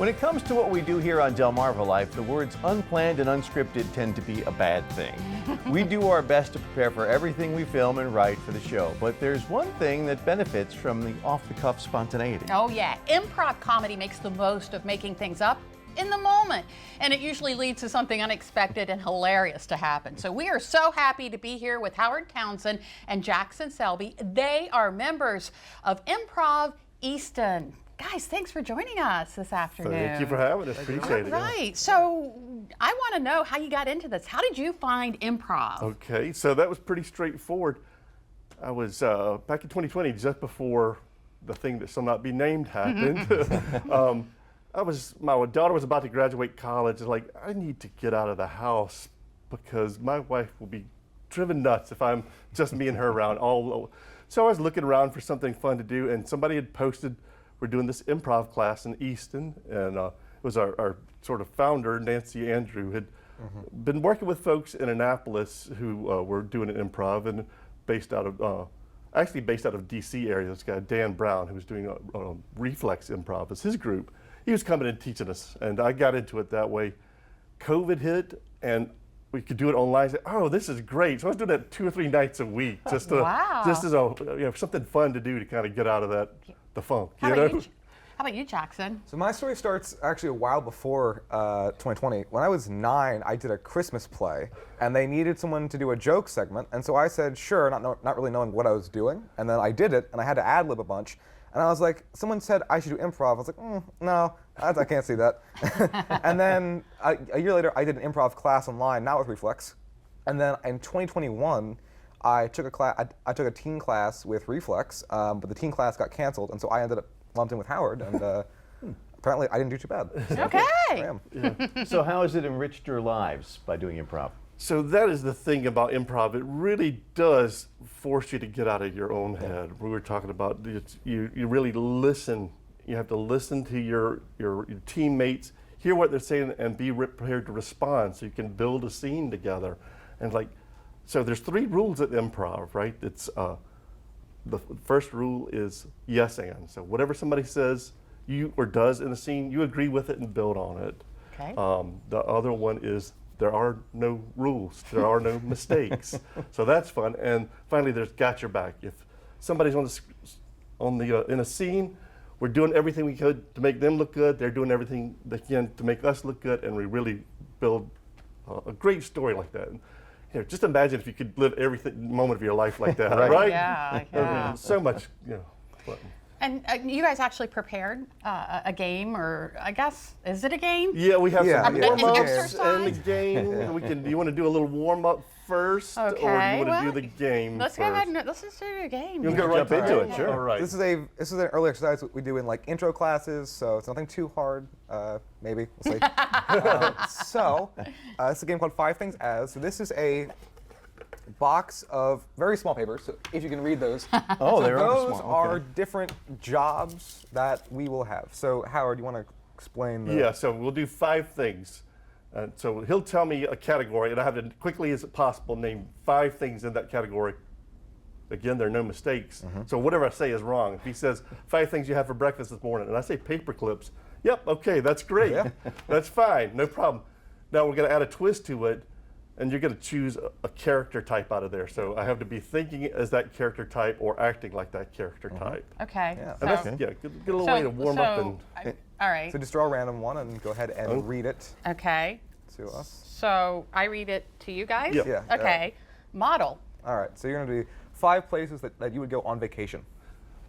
When it comes to what we do here on DelmarvaLife, the words unplanned and unscripted tend to be a bad thing. We do our best to prepare for everything we film and write for the show, but there's one thing that benefits from the off-the-cuff spontaneity. Oh yeah, improv comedy makes the most of making things up in the moment, and it usually leads to something unexpected and hilarious to happen. So we are so happy to be here with Howard Townsend and Jackson Selby. They are members of Improv Easton. Guys, thanks for joining us this afternoon. Thank you for having us. Appreciate it. Right. So I want to know how you got into this. How did you find improv? Okay, so that was pretty straightforward. I was back in 2020, just before the thing that shall not be named happened. My daughter was about to graduate college, and like, I need to get out of the house because my wife will be driven nuts if I'm just me and her around. So I was looking around for something fun to do, and somebody had posted, we're doing this improv class in Easton, and it was our sort of founder, Nancy Andrew, had been working with folks in Annapolis who were doing an improv, and based out of DC area. This guy, Dan Brown, who was doing Reflex Improv as his group. He was coming and teaching us, and I got into it that way. COVID hit, and we could do it online. I said, oh, this is great. So I was doing that 2 or 3 nights a week, just as something fun to do to kind of get out of the funk. How about you, Jackson? So my story starts actually a while before 2020. When I was 9, I did a Christmas play, and they needed someone to do a joke segment, and so I said, sure, not really knowing what I was doing, and then I did it, and I had to ad-lib a bunch. And I was like, someone said I should do improv. I was like, no, I can't see that. And then a year later, I did an improv class online, not with Reflex. And then in 2021, I took a teen class with Reflex, but the teen class got canceled, and so I ended up lumped in with Howard, and apparently I didn't do too bad. Okay. I am. Yeah. So how has it enriched your lives by doing improv? So that is the thing about improv. It really does force you to get out of your own head. We were talking about you really listen. You have to listen to your teammates, hear what they're saying, and be prepared to respond so you can build a scene together. And so there's 3 rules at improv, right? It's the first rule is yes and. So whatever somebody says or does in a scene, you agree with it and build on it. Okay. The other one is there are no rules, there are no mistakes. So that's fun. And finally, there's got your back. If somebody's in a scene, we're doing everything we could to make them look good. They're doing everything they can to make us look good, and we really build a great story like that. And, just imagine if you could live every moment of your life like that, right? Yeah. So much, fun. And you guys actually prepared a game, or I guess, is it a game? Yeah, we have some an warm-ups exercise? and the game. Do you want to do a little warm-up first, or do you want to do the game Let's first? go ahead and let's just do the game. You'll go right jump into it, sure. All right. This is an early exercise we do in like intro classes, so it's nothing too hard. Maybe we'll see. It's a game called 5 Things As. So this is a box of very small papers, so if you can read those. Oh, so they're those small. are Okay. different jobs that we will have. So Howard, you want to explain the... Yeah, so we'll do 5 things. So he'll tell me a category, and I have to, quickly as possible, name 5 things in that category. Again, there are no mistakes. So whatever I say is wrong. If he says 5 things you had for breakfast this morning, and I say paper clips, yep, okay, that's great. Yeah. That's fine, no problem. Now we're going to add a twist to it, and you're going to choose a character type out of there. So I have to be thinking as that character type or acting like that character type. Okay. Yeah. And that's, get a little way to warm up. All right. So just draw a random one and go ahead and read it Okay. to us. So I read it to you guys? Yep. Yeah. Okay. Model. All right, so you're going to do 5 places that you would go on vacation.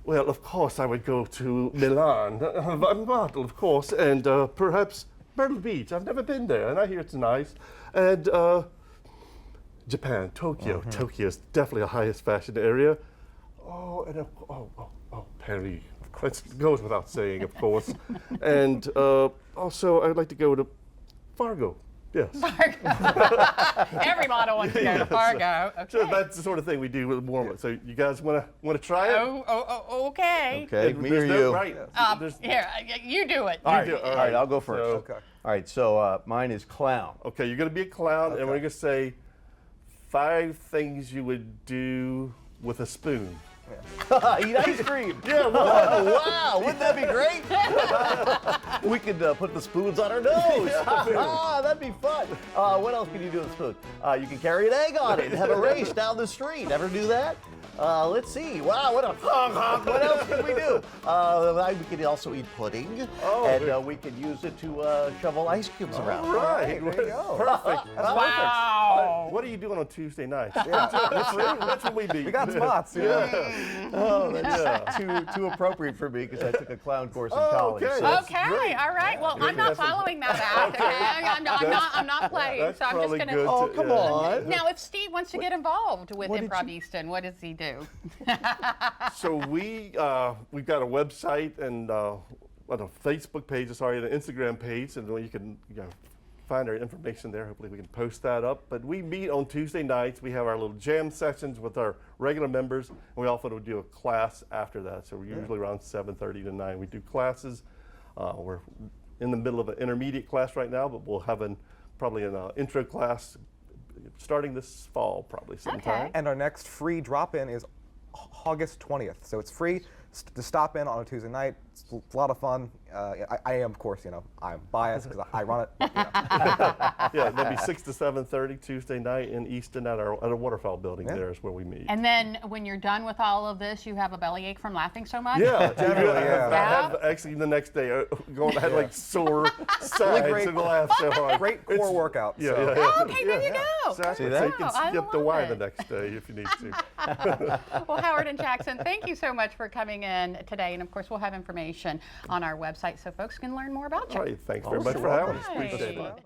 Well, of course, I would go to Milan, of course, and perhaps Myrtle Beach. I've never been there, and I hear it's nice. And Japan, Tokyo. Tokyo is definitely the highest fashion area. Oh, and Paris. That goes without saying, of course. And also, I'd like to go to Fargo. Yes. Every model wants to go to Fargo. Okay. So that's the sort of thing we do with warm-up. So you guys want to try it? Okay. Okay, me or you? Right. Here, you do it. All right, do it. all right, I'll go first. So- Okay. All right, so mine is clown. Okay, you're going to be a clown, and we're going to say 5 things you would do with a spoon. Eat ice cream. Yeah, Wow, wouldn't that be great? We could put the spoons on our nose. That'd be fun. What else can you do with a spoon? You can carry an egg on it and have a race down the street. Ever do that? Let's see. Wow, what else can we do? We could also eat pudding, and we could use it to shovel ice cubes around. Right. There you go. Perfect. Wow. What are you doing on Tuesday nights? Yeah. That's what we need. We got spots. Yeah. Oh, that's too appropriate for me because I took a clown course in college. okay. so- That's Okay, great. all right. Well, I'm not following that act. Okay? I'm not playing. That's So I'm just probably gonna. good. Oh, come on. Now, if Steve wants to get involved with What did Improv Easton, what does he do? So we've got a website and a Facebook page, an Instagram page, and you can find our information there. Hopefully we can post that up. But we meet on Tuesday nights. We have our little jam sessions with our regular members, and we also do a class after that. So we're usually around 7:30 to 9. We do classes. We're in the middle of an intermediate class right now, but we'll have probably an intro class starting this fall, probably sometime. Okay. And our next free drop-in is August 20th. So it's free to stop in on a Tuesday night. It's a lot of fun. I am, of course, I'm biased because I run it. But, Yeah, that'll be 6 to 7:30 Tuesday night in Easton at our waterfowl building. Yeah. There is where we meet. And then when you're done with all of this, you have a bellyache from laughing so much? Yeah, Generally, yeah. I have actually the next day I had like sore sides great- and laugh so hard. Great core workout. Yeah, so. yeah, yeah. Oh, okay, there you go. Exactly. See So that? you can Wow, I skip the love Y it. the next day if you need to. Well, Howard and Jackson, thank you so much for coming in today. And of course, we'll have information on our website so folks can learn more about you. All right, thanks very Oh, much you're for having welcome. us. Appreciate it. Right.